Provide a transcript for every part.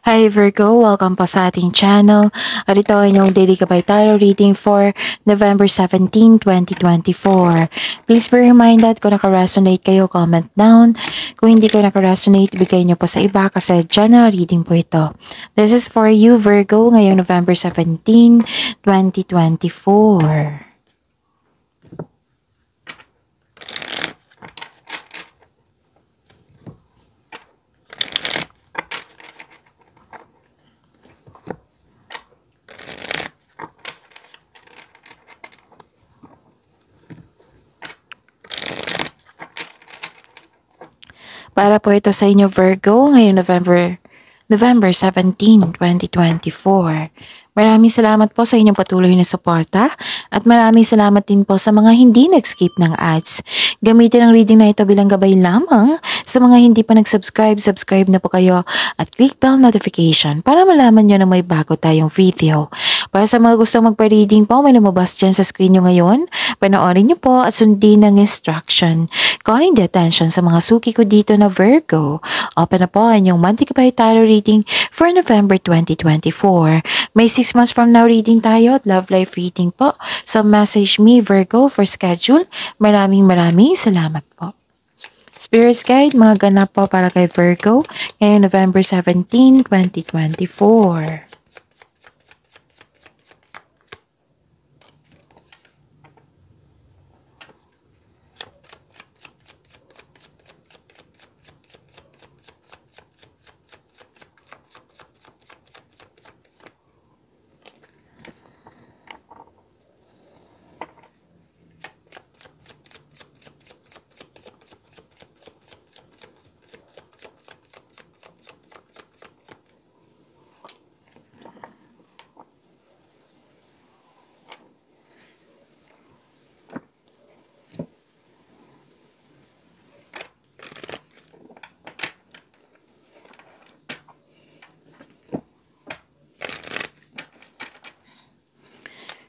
Hi Virgo, welcome po sa ating channel. At ito ay inyong daily gabay tarot reading for November 17, 2024. Please be reminded kung naka-resonate kayo, comment down. Kung hindi ko naka-resonate, ibigay nyo po sa iba kasi general reading po ito. This is for you Virgo ngayong November 17, 2024. Para po ito sa inyo Virgo ngayong November 17, 2024. Maraming salamat po sa inyong patuloy na suporta at maraming salamat din po sa mga hindi nag-skip ng ads. Gamitin ang reading na ito bilang gabay lamang sa mga hindi pa nag-subscribe, subscribe na po kayo at click bell notification para malaman nyo na may bago tayong video. Para sa mga gusto magpa-reading po, may lumabas dyan sa screen nyo ngayon. Panoorin nyo po at sundin ng instruction. Calling the attention sa mga suki ko dito na Virgo. Open na po ang inyong monthly gabay tarot reading for November 2024. May 6 months from now reading tayo at love life reading po. So message me Virgo for schedule. Maraming salamat po. Spirits Guide, mga ganap po para kay Virgo ngayong November 17, 2024.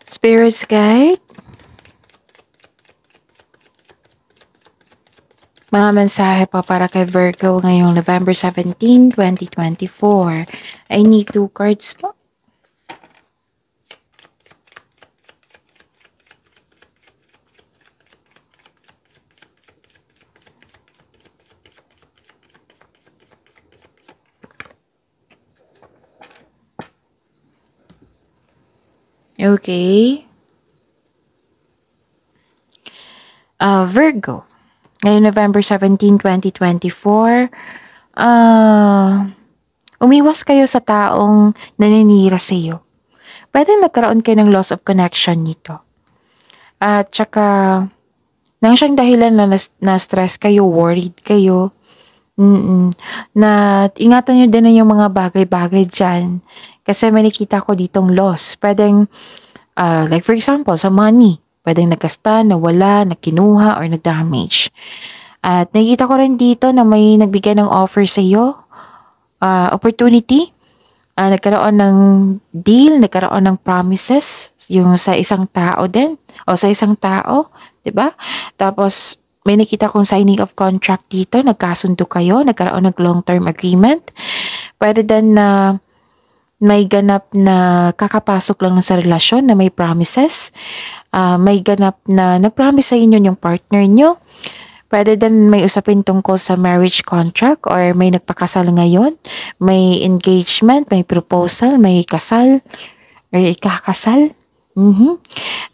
Spirits Guide, mga mensahe pa para kay Virgo ngayong November 17, 2024. I need 2 cards po. Okay. Virgo, ngayong November 17, 2024, umiwas kayo sa taong naninira sa iyo. Pwede nagkaroon kayo ng loss of connection nito. At saka, nang siyang dahilan na stress kayo, worried kayo, na ingatan nyo din na yung mga bagay-bagay dyan. Kasi may nakita ko ditong loss. Pwedeng, like for example, sa money. Pwedeng nagkasta, nawala, nakinuha, or na-damage. At nakikita ko rin dito na may nagbigay ng offer sa iyo, opportunity. Nagkaroon ng deal, nagkaroon ng promises, yung sa isang tao din, o sa isang tao, 'di ba? Tapos, may nakita kong signing of contract dito, nagkasundo kayo, nagkaroon ng long-term agreement. Pwede din na may ganap na kakapasok lang sa relasyon na may promises. May ganap na nag-promise sa inyo yung partner nyo. Pwede din may usapin tungkol sa marriage contract or may nagpakasal ngayon. May engagement, may proposal, may kasal or ikakasal.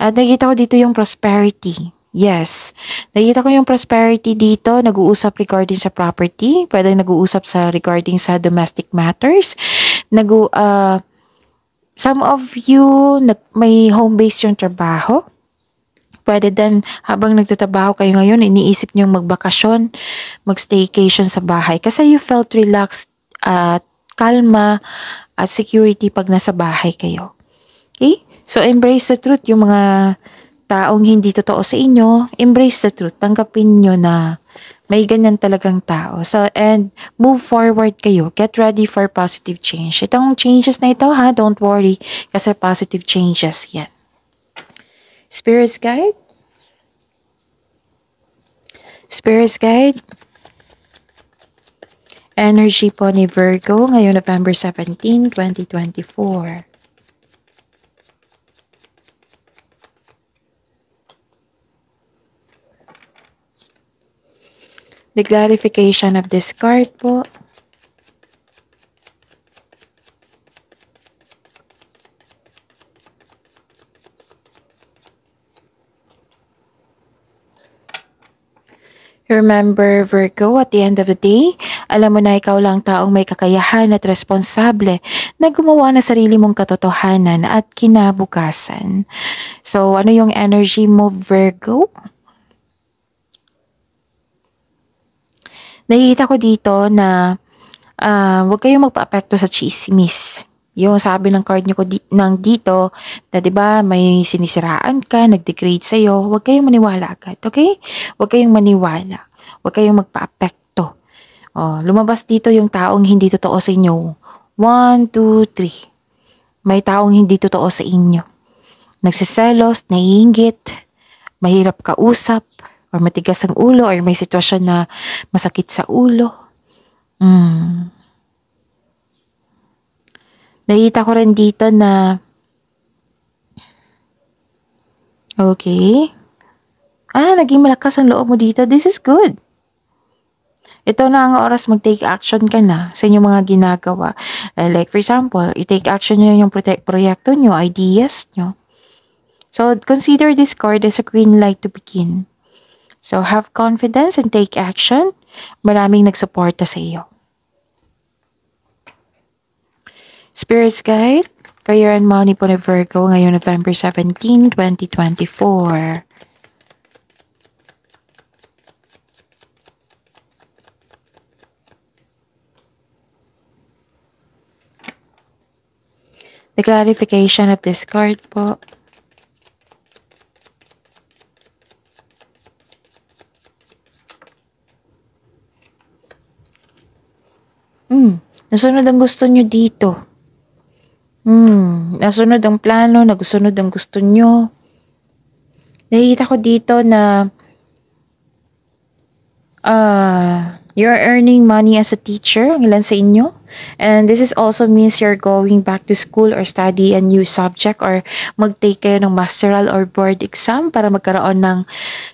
At nakita ko dito yung prosperity. Yes. Nakita ko yung prosperity dito, nag-uusap regarding sa property, pwede nag-uusap sa regarding sa domestic matters. Some of you, may home base yung trabaho. Pwede din habang nagtatrabaho kayo ngayon, iniisip niyong magbakasyon, mag-staycation sa bahay. Kasi you felt relaxed at kalma at security pag nasa bahay kayo. Okay? So, embrace the truth. Yung mga taong hindi totoo sa inyo, embrace the truth. Tanggapin nyo na may ganyan talagang tao. So, and move forward kayo. Get ready for positive change. Itong changes na ito ha, don't worry. Kasi positive changes yan. Spirits Guide? Spirits Guide? Energy po ni Virgo ngayong November 17, 2024. The clarification of this card po. Remember, Virgo, at the end of the day, alam mo na ikaw lang taong may kakayahan at responsable na gumawa ng sarili mong katotohanan at kinabukasan. So, ano yung energy mo, Virgo? Nakikita ko dito na huwag kayong magpa-apekto sa chismis. Yung sabi ng card nyo ko nang dito, na 'di ba may sinisiraan ka, nag-degrade sa'yo, huwag kayong maniwala agad, okay? Huwag kayong maniwala. Huwag kayong magpa-apekto. Oh, lumabas dito yung taong hindi totoo sa inyo. 1, 2, 3. May taong hindi totoo sa inyo. Nagsiselos, naiinggit, mahirap kausap, or matigas ang ulo, or may sitwasyon na masakit sa ulo. Nakita ko rin dito na okay. Naging malakas ang loob mo dito. This is good. Ito na ang oras mag-take action ka na sa inyong mga ginagawa. Like for example, i-take action nyo yung proyekto nyo, ideas nyo. So, consider this card as a green light to begin. So, have confidence and take action. Maraming nagsuporta sa iyo. Spirits Guide, Career and Money po ni Virgo ngayong November 17, 2024. The clarification of this card po. Nasunod ang gusto nyo dito. Nasunod ang plano, nagusunod ang gusto nyo. Nakikita ko dito na you're earning money as a teacher, ang ilan sa inyo. And this is also means you're going back to school or study a new subject or mag-take kayo ng masteral or board exam para magkaroon ng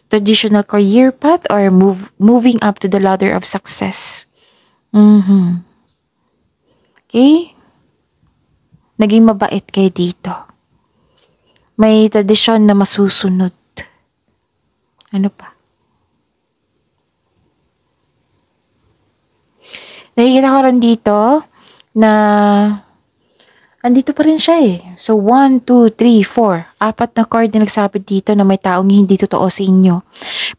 traditional career path or moving up to the ladder of success. Okay? Naging mabait kayo dito. May tradisyon na masusunod. Ano pa? Nakikita ko rin dito na andito pa rin siya eh. So, 1, 2, 3, 4. 4 na card na nagsabi dito na may taong hindi totoo sa inyo.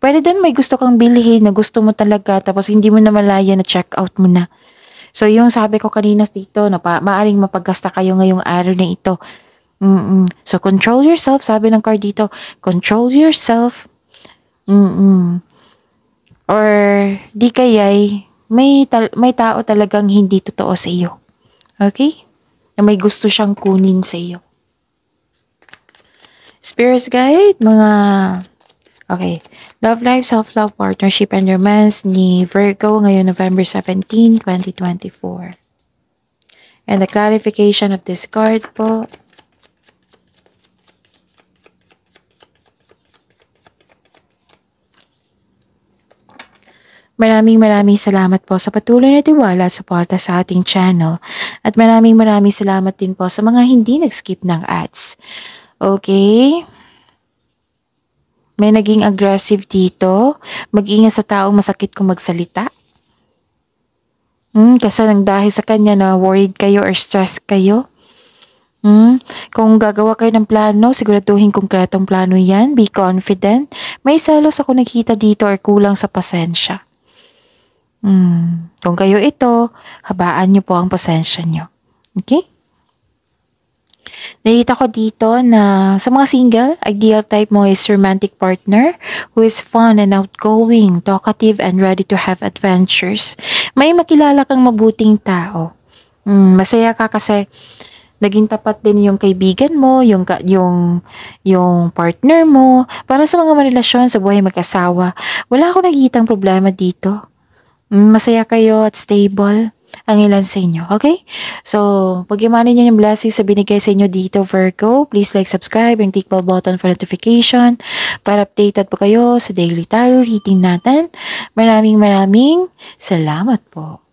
Pwede din may gusto kang bilhin na gusto mo talaga tapos hindi mo na malaya na check out mo na. So, yung sabi ko kanina dito na maaring mapagasta kayo ngayong araw na ito. So, control yourself. Sabi ng card dito, control yourself. Or di kaya'y may tao talagang hindi totoo sa iyo. Okay? Na may gusto siyang kunin sa iyo. Spirits Guide, okay. Love life, self-love, partnership, and romance ni Virgo ngayong November 17, 2024. And the clarification of this card po. Maraming salamat po sa patuloy na tiwala at suporta sa ating channel. At maraming salamat din po sa mga hindi nag-skip ng ads. Okay? May naging aggressive dito. Mag-ingat sa taong masakit kung magsalita. Kasi nang dahil sa kanya na worried kayo or stressed kayo. Kung gagawa kayo ng plano, siguraduhin konkretong plano yan. Be confident. May selos ako nakita dito or kulang sa pasensya. Kung kayo ito, habaan nyo po ang pasensya nyo. Okay? Nakita ko dito na sa mga single, ideal type mo is romantic partner who is fun and outgoing, talkative, and ready to have adventures. May makilala kang mabuting tao. Masaya ka kasi naging tapat din yung kaibigan mo, yung partner mo. Para sa mga relasyon sa buhay mag-asawa, wala akong nakikitang problema dito. masaya kayo at stable ang ilan sa inyo. Okay? So, pag-imanin nyo yung blessings sa binigay sa inyo dito, Virgo. Please like, subscribe, and click bell button for notification para updated po kayo sa daily tarot reading natin. Maraming salamat po.